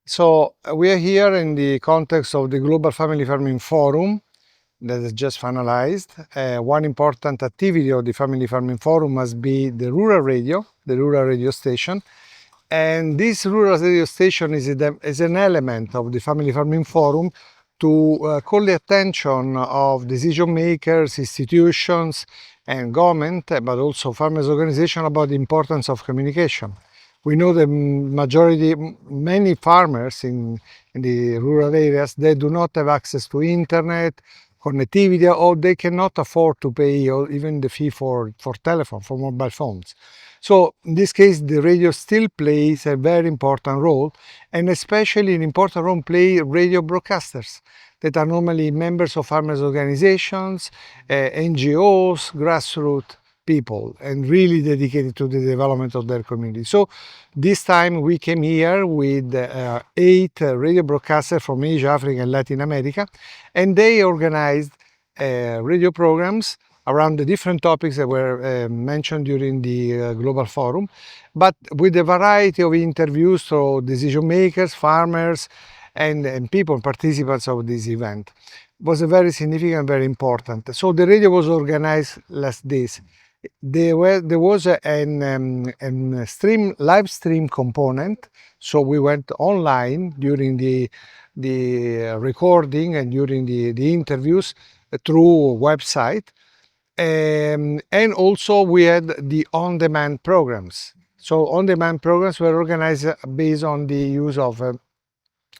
So we are here in the context of the Global Family Farming Forum that is just finalized. One important activity of the Family Farming Forum must be the rural radio station. And this rural radio station is an element of the Family Farming Forum to call the attention of decision makers, institutions, and government, but also farmers' organizations about the importance of communication. We know the majority, many farmers in the rural areas, they do not have access to internet, connectivity, or they cannot afford to pay or even the fee for telephone, for mobile phones. So in this case, the radio still plays a very important role, and especially an important role play radio broadcasters that are normally members of farmers organizations, NGOs, grassroots people, and really dedicated to the development of their community. So this time we came here with 8 radio broadcasters from Asia, Africa, and Latin America, and they organized radio programs around the different topics that were mentioned during the Global Forum, but with a variety of interviews to decision makers, farmers, and people, participants of this event. It was a very significant, very important. So the radio was organized like this. There was a live stream component, so we went online during the recording and during the interviews through website, and also we had the on-demand programs. So on-demand programs were organized based on the use of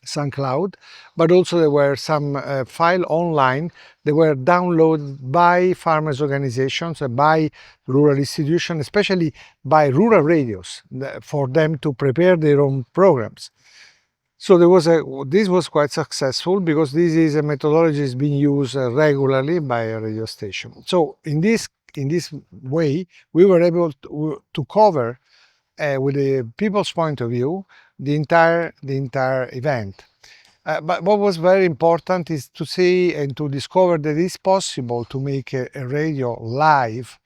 SoundCloud, but also there were some file online that were downloaded by farmers organizations, by rural institutions, especially by rural radios, for them to prepare their own programs. So this was quite successful because this is a methodology is being used regularly by a radio station. So in this way, we were able to cover with the people's point of view the entire event. But what was very important is to see and to discover that it's possible to make a radio live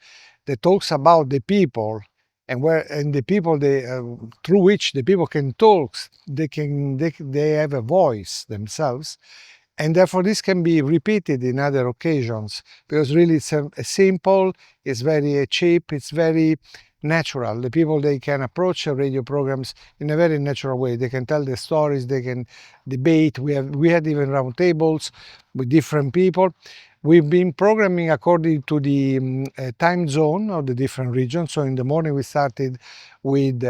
that talks about the people and the people through which the people can talk. They have a voice themselves, and therefore this can be repeated in other occasions because really it's a simple, it's very cheap, it's very natural. The people, they can approach radio programs in a very natural way. They can tell their stories, they can debate. We had even round tables with different people. We've been programming according to the time zone of the different regions. So in the morning we started with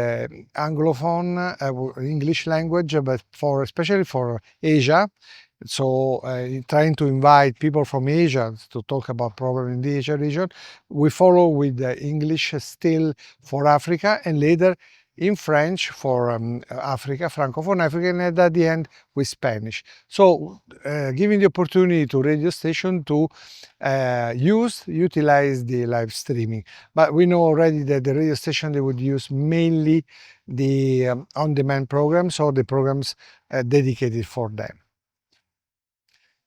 Anglophone, English language, but especially for Asia. So trying to invite people from Asia to talk about problems in the Asia region. We follow with English still for Africa, and later in French for Africa, Francophone Africa, and at the end with Spanish. So giving the opportunity to radio station to utilize the live streaming. But we know already that the radio station, they would use mainly the on-demand programs or the programs dedicated for them.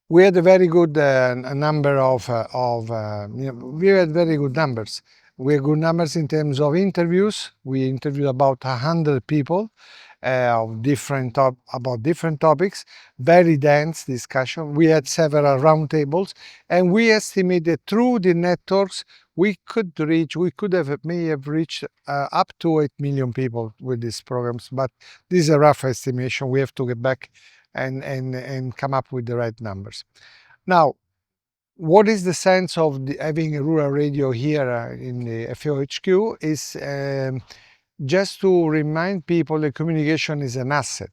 We had a very good number we had very good numbers. We had good numbers in terms of interviews. We interviewed about 100 people about different topics, very dense discussion. We had several roundtables, and we estimated through the networks we may have reached up to 8 million people with these programs, but this is a rough estimation. We have to get back and come up with the right numbers. Now, what is the sense of having a rural radio here in the FAO HQ is just to remind people that communication is an asset,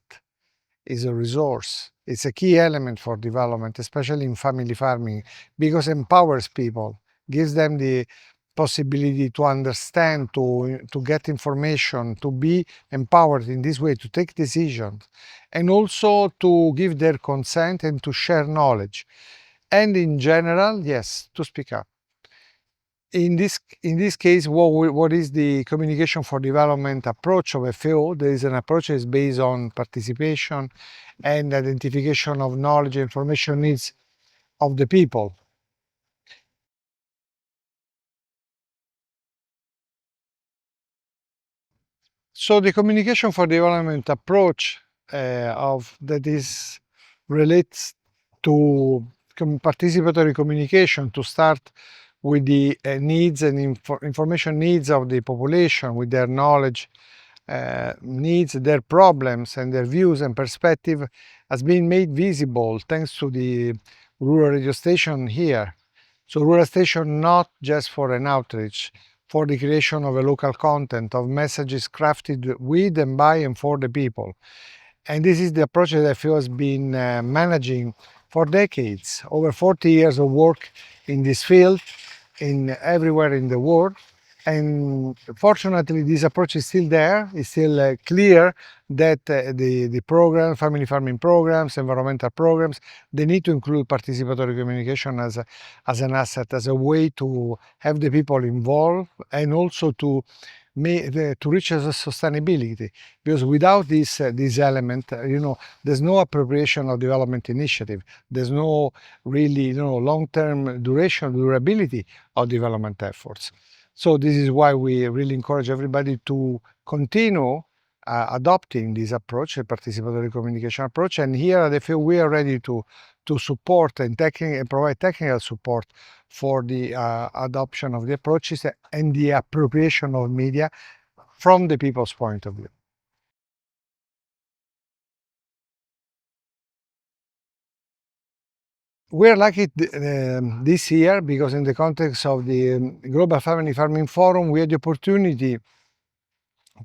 is a resource. It's a key element for development, especially in family farming, because it empowers people, gives them the possibility to understand, to get information, to be empowered in this way, to take decisions, and also to give their consent and to share knowledge. And in general, yes, to speak up. In this case, what is the communication for development approach of FAO? There is an approach that is based on participation and identification of knowledge and information needs of the people. So the communication for development approach that is relates to participatory communication, to start with the needs and information needs of the population, with their knowledge needs, their problems and their views and perspective, has been made visible thanks to the rural radio station here. So rural station not just for an outreach, for the creation of a local content, of messages crafted with and by and for the people. And this is the approach that FAO has been managing for decades, over 40 years of work in this field, everywhere in the world. And fortunately, this approach is still there. It's still clear that the program, family farming programs, environmental programs, they need to include participatory communication as an asset, as a way to have the people involved and also to reach a sustainability, because without this element, there's no appropriation of development initiative. There's no really, long-term durability of development efforts. So this is why we really encourage everybody to continue adopting this approach, a participatory communication approach. And here at the FAO, we are ready to support and provide technical support for the adoption of the approaches and the appropriation of media from the people's point of view. We're lucky this year because in the context of the Global Family Farming Forum, we had the opportunity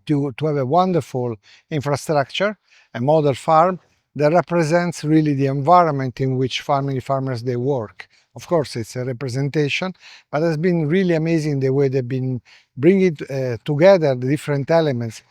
to have a wonderful infrastructure, a model farm that represents really the environment in which family farmers they work. Of course, it's a representation, but it's been really amazing the way they've been bringing together the different elements.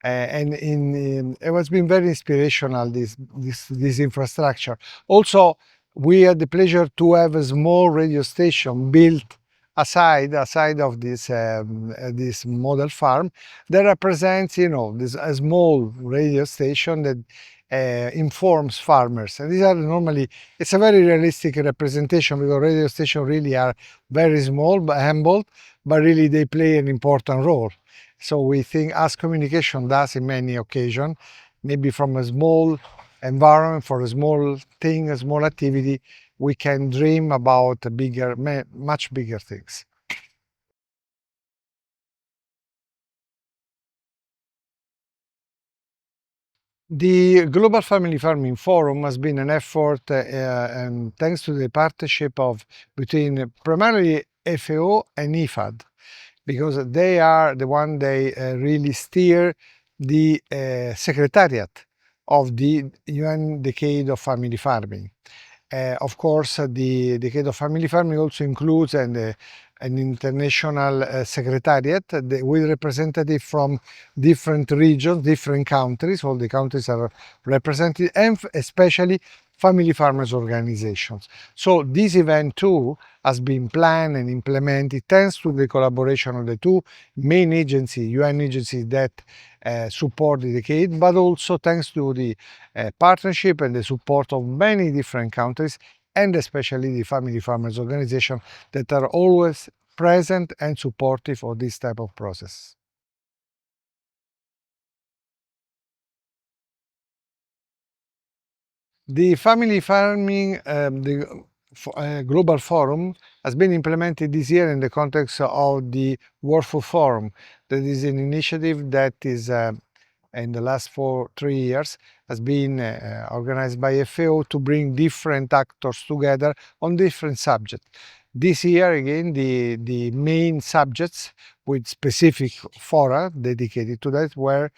And it has been very inspirational, this infrastructure. Also, we had the pleasure to have a small radio station built aside of this model farm that represents, a small radio station that informs farmers. And these are normally, it's a very realistic representation because radio stations really are very small, but humble, but really they play an important role. So we think as communication does in many occasions, maybe from a small environment, for a small thing, a small activity, we can dream about much bigger things. The Global Family Farming Forum has been an effort, and thanks to the partnership between primarily FAO and IFAD, because they are the one they really steer the secretariat of the UN Decade of Family Farming. Of course, the Decade of Family Farming also includes an international secretariat with representatives from different regions, different countries. All the countries are represented, and especially family farmers organizations. So this event too has been planned and implemented thanks to the collaboration of the two main agencies, UN agencies that support the decade, but also thanks to the partnership and the support of many different countries, and especially the family farmers organization that are always present and supportive of this type of process. The family farming, the Global Forum has been implemented this year in the context of the World Food Forum. That is an initiative that is in the last 3 years has been organized by FAO to bring different actors together on different subjects. This year, again, the main subjects with specific fora dedicated to that were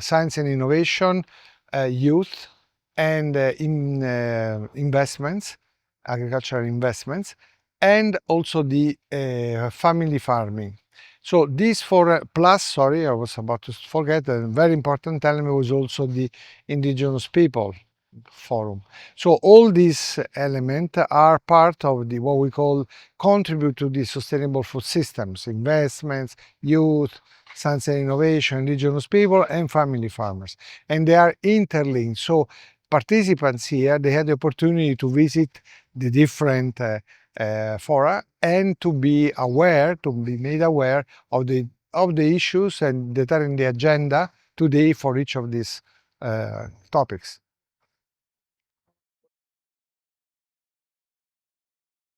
science and innovation, youth, and investments, agricultural investments, and also the family farming. So this sorry, I was about to forget, a very important element was also the indigenous people forum. So all these elements are part of what we call contribute to the sustainable food systems, investments, youth, science and innovation, indigenous people, and family farmers. And they are interlinked. So participants here, they had the opportunity to visit the different fora and to be made aware of the issues and that are in the agenda today for each of these topics.